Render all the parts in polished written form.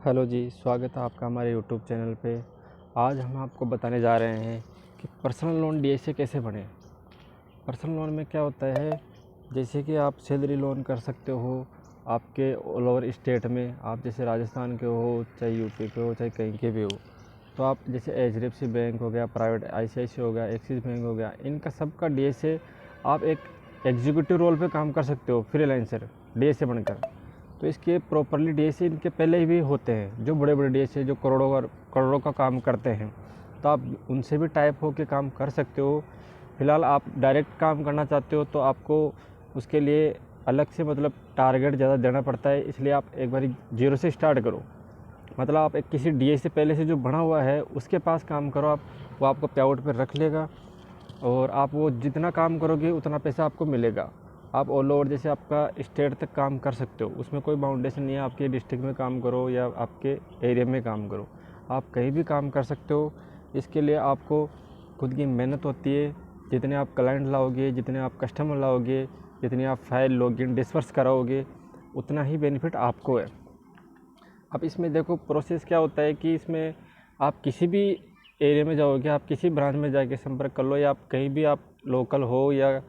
Hello जी, स्वागत है आपका हमारे यूट्यूब चैनल पे। आज हम आपको बताने जा रहे हैं कि पर्सनल लोन डीएसए कैसे बने। पर्सनल लोन में क्या होता है, जैसे कि आप सैलरी लोन कर सकते हो आपके ऑल ओवर स्टेट में। आप जैसे राजस्थान के हो, चाहे यूपी के हो, चाहे कहीं के भी हो, तो आप जैसे एचडीएफसी बैंक हो गया, प्राइवेट आईसीआईसीआई हो गया, एक्सिस बैंक हो गया, इनका सबका डीएसए आप एक एग्जीक्यूटिव रोल पे काम कर सकते हो, फ्रीलांसर डीएसए बनकर। तो इसके प्रॉपरली डीएसए इनके पहले ही भी होते हैं, जो बड़े बड़े डीएसए जो करोड़ों का काम करते हैं, तो आप उनसे भी टाइप हो के काम कर सकते हो। फ़िलहाल आप डायरेक्ट काम करना चाहते हो तो आपको उसके लिए अलग से मतलब टारगेट ज़्यादा देना पड़ता है, इसलिए आप एक बार जीरो से स्टार्ट करो। मतलब आप एक किसी डीएसए पहले से जो बना हुआ है उसके पास काम करो, आप वो आपको पे आउट पर रख लेगा और आप वो जितना काम करोगे उतना पैसा आपको मिलेगा। आप ऑल ओवर जैसे आपका स्टेट तक काम कर सकते हो, उसमें कोई बाउंडेशन नहीं है, आपके डिस्ट्रिक्ट में काम करो या आपके एरिया में काम करो, आप कहीं भी काम कर सकते हो। इसके लिए आपको खुद की मेहनत होती है। जितने आप क्लाइंट लाओगे, जितने आप कस्टमर लाओगे, जितनी आप फाइल लॉगिन डिस्पर्स कराओगे, उतना ही बेनिफिट आपको है। अब इसमें देखो प्रोसेस क्या होता है कि इसमें आप किसी भी एरिया में जाओगे, आप किसी ब्रांच में जाके संपर्क कर लो, या आप कहीं भी आप लोकल हो या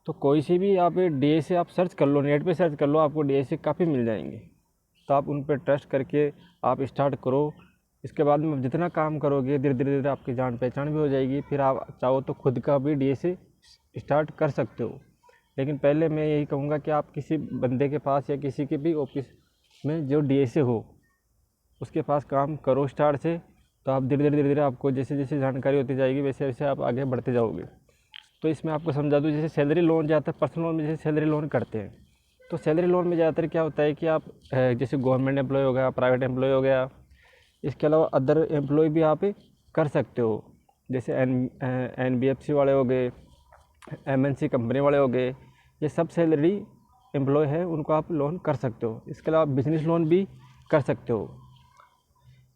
तो कोई सी भी आप डीएसए आप सर्च कर लो, नेट पे सर्च कर लो, आपको डीएसए काफ़ी मिल जाएंगे। तो आप उन पर ट्रस्ट करके आप स्टार्ट करो। इसके बाद में जितना काम करोगे धीरे धीरे धीरे आपकी जान पहचान भी हो जाएगी। फिर आप चाहो तो खुद का भी डीएसए स्टार्ट कर सकते हो। लेकिन पहले मैं यही कहूँगा कि आप किसी बंदे के पास या किसी के भी ऑफिस में जो डीएसए हो उसके पास काम करो स्टार्ट से। तो आप धीरे धीरे आपको जैसे जैसे जानकारी होती जाएगी वैसे वैसे आप आगे बढ़ते जाओगे। तो इसमें आपको समझा दूँ, जैसे सैलरी लोन ज़्यादातर पर्सनल लोन में जैसे सैलरी लोन करते हैं, तो सैलरी लोन में ज़्यादातर क्या होता है कि आप जैसे गवर्नमेंट एम्प्लॉय हो गया, प्राइवेट एम्प्लॉय हो गया, इसके अलावा अदर एम्प्लॉय भी आप कर सकते हो। जैसे एनबीएफसी वाले हो गए, एमएनसी कंपनी वाले हो गए, ये सब सैलरी एम्प्लॉय है, उनको आप लोन कर सकते हो। इसके अलावा बिजनेस लोन भी कर सकते हो।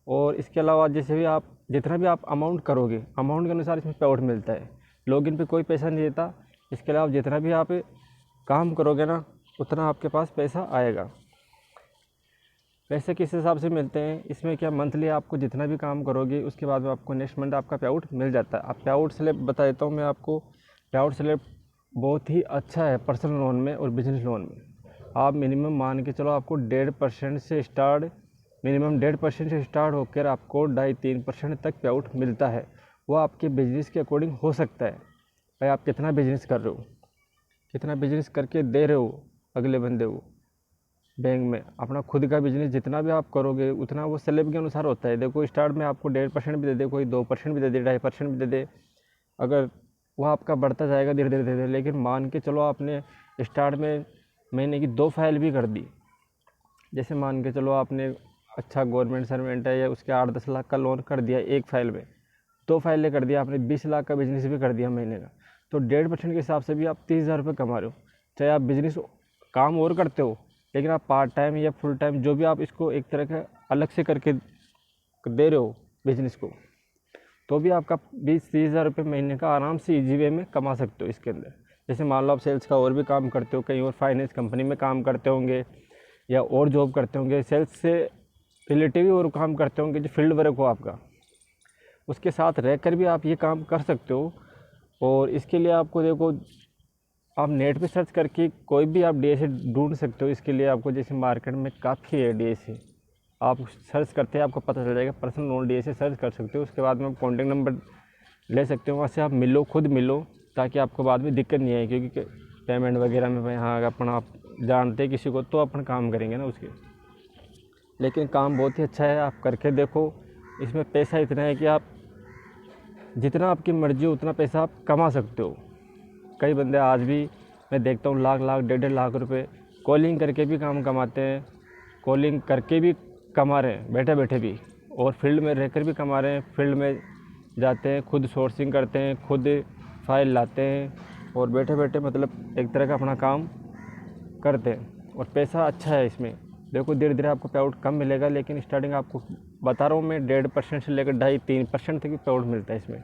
और इसके अलावा जैसे भी आप जितना भी आप अमाउंट करोगे, अमाउंट के अनुसार इसमें पे आउट मिलता है। लॉगिन पे कोई पैसा नहीं देता। इसके अलावा जितना भी आप काम करोगे ना, उतना आपके पास पैसा आएगा। पैसे किस हिसाब से मिलते हैं इसमें, क्या मंथली आपको जितना भी काम करोगे उसके बाद में आपको नेक्स्ट मंथ आपका पे आउट मिल जाता है। अब पे आउट स्लैब बता देता हूँ मैं आपको। पे आउट स्लैब बहुत ही अच्छा है पर्सनल लोन में और बिजनेस लोन में। आप मिनिमम मान के चलो आपको 1.5% से स्टार्ट, मिनिमम 1.5% से स्टार्ट होकर आपको 2.5-3% तक पे आउट मिलता है। वो आपके बिजनेस के अकॉर्डिंग हो सकता है, भाई आप कितना बिजनेस कर रहे हो, कितना बिजनेस करके दे रहे हो अगले बंदे को। बैंक में अपना खुद का बिजनेस जितना भी आप करोगे उतना वो स्लैब के अनुसार होता है। देखो स्टार्ट में आपको 1.5% भी दे दे, कोई 2% भी दे दे, 2.5% भी दे दे, अगर वो आपका बढ़ता जाएगा धीरे धीरे धीरे। लेकिन मान के चलो आपने स्टार्ट में महीने की 2 फाइल भी कर दी, जैसे मान के चलो आपने अच्छा गवर्नमेंट सर्वेंट है या उसके 8-10 लाख का लोन कर दिया एक फाइल में, 2 फाइलें कर दिया आपने, 20 लाख का बिजनेस भी कर दिया महीने का, तो 1.5% के हिसाब से भी आप 30,000 रुपये कमा रहे हो। चाहे आप बिजनेस काम और करते हो, लेकिन आप पार्ट टाइम या फुल टाइम जो भी आप इसको एक तरह का अलग से करके दे रहे हो बिजनेस को, तो भी आपका 20-30 हज़ार रुपये महीने का आराम से ईजी वे में कमा सकते हो इसके अंदर। जैसे मान लो आप सेल्स का और भी काम करते हो, कहीं और फाइनेंस कंपनी में काम करते होंगे या और जॉब करते होंगे, सेल्स से रिलेटिव और काम करते होंगे जो फील्ड वर्क हो आपका, उसके साथ रहकर भी आप ये काम कर सकते हो। और इसके लिए आपको देखो, आप नेट पे सर्च करके कोई भी आप डीएसए ढूंढ सकते हो। इसके लिए आपको जैसे मार्केट में काफ़ी है डीएसए, आप सर्च करते हैं आपको पता चल जाएगा। पर्सनल लोन डीएसए सर्च कर सकते हो, उसके बाद में आप कॉन्टैक्ट नंबर ले सकते हो, वहाँ से आप मिलो, खुद मिलो, ताकि आपको बाद में दिक्कत नहीं आए। क्योंकि पेमेंट वगैरह में भाई हाँ अपना आप जानते हैं किसी को तो अपन काम करेंगे ना उसके। लेकिन काम बहुत ही अच्छा है, आप करके देखो। इसमें पैसा इतना है कि आप जितना आपकी मर्जी हो उतना पैसा आप कमा सकते हो। कई बंदे आज भी मैं देखता हूँ लाख लाख 1.5 लाख रुपए कॉलिंग करके भी काम कमाते हैं, कॉलिंग करके भी कमा रहे हैं बैठे बैठे भी, और फील्ड में रहकर भी कमा रहे हैं। फील्ड में जाते हैं, खुद सोर्सिंग करते हैं, खुद फाइल लाते हैं और बैठे बैठे मतलब एक तरह का अपना काम करते हैं, और पैसा अच्छा है इसमें। देखो धीरे धीरे आपको पे आउट कम मिलेगा, लेकिन स्टार्टिंग आपको बता रहा हूँ मैं 1.5% से लेकर 2.5-3% तक भी पे आउट मिलता है इसमें।